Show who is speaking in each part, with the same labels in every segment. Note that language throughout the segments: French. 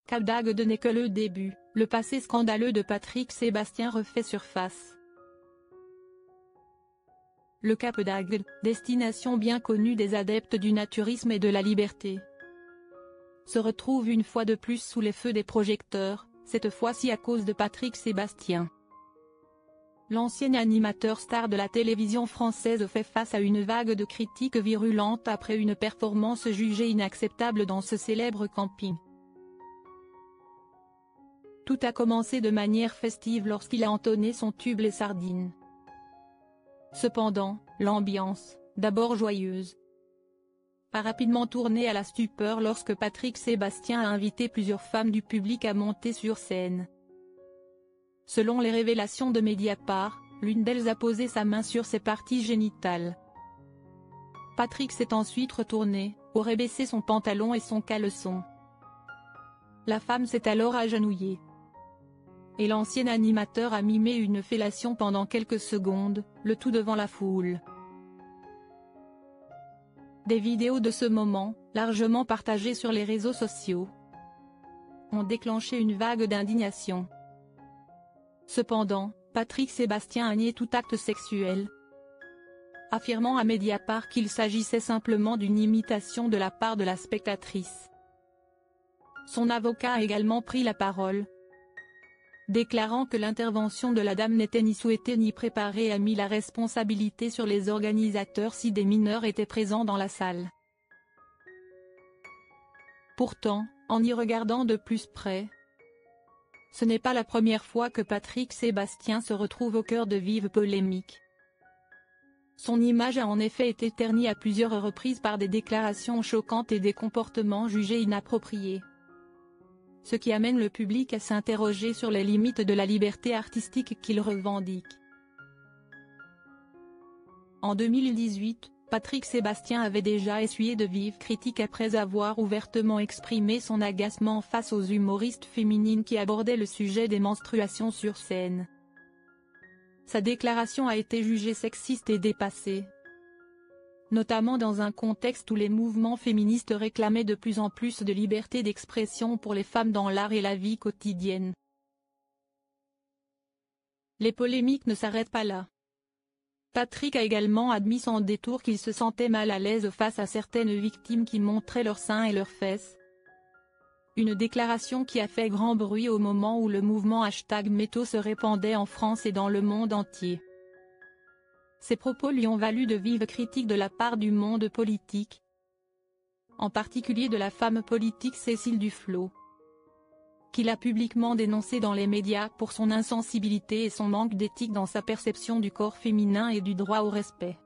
Speaker 1: Cap d'Agde n'est que le début, le passé scandaleux de Patrick Sébastien refait surface. Le Cap d'Agde, destination bien connue des adeptes du naturisme et de la liberté, se retrouve une fois de plus sous les feux des projecteurs, cette fois-ci à cause de Patrick Sébastien. L'ancien animateur star de la télévision française fait face à une vague de critiques virulentes après une performance jugée inacceptable dans ce célèbre camping. Tout a commencé de manière festive lorsqu'il a entonné son tube Les Sardines. Cependant, l'ambiance, d'abord joyeuse, a rapidement tourné à la stupeur lorsque Patrick Sébastien a invité plusieurs femmes du public à monter sur scène. Selon les révélations de Mediapart, l'une d'elles a posé sa main sur ses parties génitales. Patrick s'est ensuite retourné, aurait baissé son pantalon et son caleçon. La femme s'est alors agenouillée. Et l'ancien animateur a mimé une fellation pendant quelques secondes, le tout devant la foule. Des vidéos de ce moment, largement partagées sur les réseaux sociaux, ont déclenché une vague d'indignation. Cependant, Patrick Sébastien a nié tout acte sexuel, affirmant à Mediapart qu'il s'agissait simplement d'une imitation de la part de la spectatrice. Son avocat a également pris la parole, déclarant que l'intervention de la dame n'était ni souhaitée ni préparée et a mis la responsabilité sur les organisateurs si des mineurs étaient présents dans la salle. Pourtant, en y regardant de plus près, ce n'est pas la première fois que Patrick Sébastien se retrouve au cœur de vives polémiques. Son image a en effet été ternie à plusieurs reprises par des déclarations choquantes et des comportements jugés inappropriés, ce qui amène le public à s'interroger sur les limites de la liberté artistique qu'il revendique. En 2018, Patrick Sébastien avait déjà essuyé de vives critiques après avoir ouvertement exprimé son agacement face aux humoristes féminines qui abordaient le sujet des menstruations sur scène. Sa déclaration a été jugée sexiste et dépassée, notamment dans un contexte où les mouvements féministes réclamaient de plus en plus de liberté d'expression pour les femmes dans l'art et la vie quotidienne. Les polémiques ne s'arrêtent pas là. Patrick a également admis sans détour qu'il se sentait mal à l'aise face à certaines victimes qui montraient leurs seins et leurs fesses. Une déclaration qui a fait grand bruit au moment où le mouvement #Métaux se répandait en France et dans le monde entier. Ces propos lui ont valu de vives critiques de la part du monde politique, en particulier de la femme politique Cécile Duflot, qui l'a publiquement dénoncé dans les médias pour son insensibilité et son manque d'éthique dans sa perception du corps féminin et du droit au respect.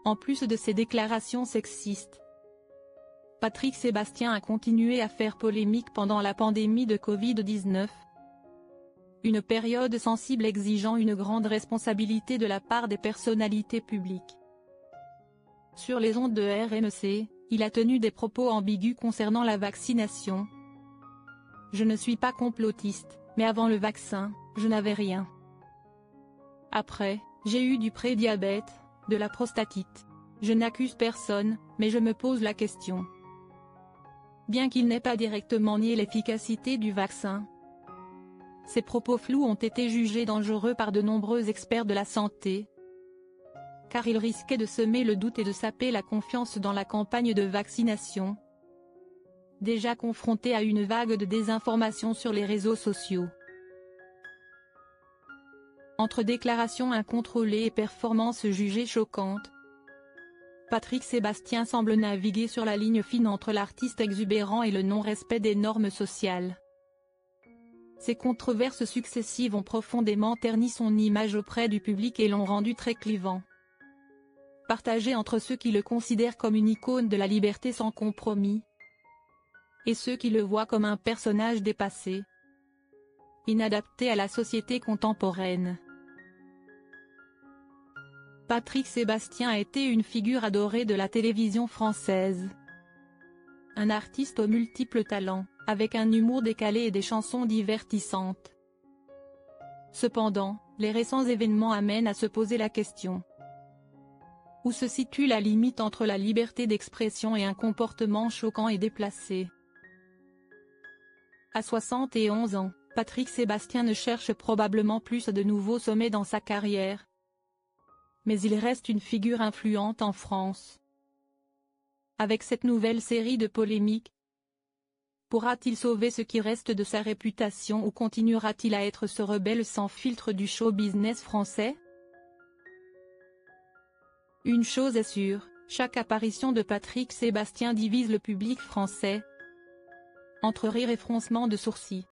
Speaker 1: En plus de ces déclarations sexistes, Patrick Sébastien a continué à faire polémique pendant la pandémie de Covid-19. Une période sensible exigeant une grande responsabilité de la part des personnalités publiques. Sur les ondes de RMC, il a tenu des propos ambigus concernant la vaccination. « Je ne suis pas complotiste, mais avant le vaccin, je n'avais rien. Après, j'ai eu du prédiabète, de la prostatite. Je n'accuse personne, mais je me pose la question. » Bien qu'il n'ait pas directement nié l'efficacité du vaccin, ces propos flous ont été jugés dangereux par de nombreux experts de la santé, car ils risquaient de semer le doute et de saper la confiance dans la campagne de vaccination, déjà confrontée à une vague de désinformation sur les réseaux sociaux. Entre déclarations incontrôlées et performances jugées choquantes, Patrick Sébastien semble naviguer sur la ligne fine entre l'artiste exubérant et le non-respect des normes sociales. Ces controverses successives ont profondément terni son image auprès du public et l'ont rendu très clivant. Partagé entre ceux qui le considèrent comme une icône de la liberté sans compromis, et ceux qui le voient comme un personnage dépassé, inadapté à la société contemporaine. Patrick Sébastien a été une figure adorée de la télévision française. Un artiste aux multiples talents, avec un humour décalé et des chansons divertissantes. Cependant, les récents événements amènent à se poser la question. Où se situe la limite entre la liberté d'expression et un comportement choquant et déplacé? À 71 ans, Patrick Sébastien ne cherche probablement plus de nouveaux sommets dans sa carrière. Mais il reste une figure influente en France. Avec cette nouvelle série de polémiques, pourra-t-il sauver ce qui reste de sa réputation ou continuera-t-il à être ce rebelle sans filtre du show business français? Une chose est sûre, chaque apparition de Patrick Sébastien divise le public français. Entre rire et froncement de sourcils.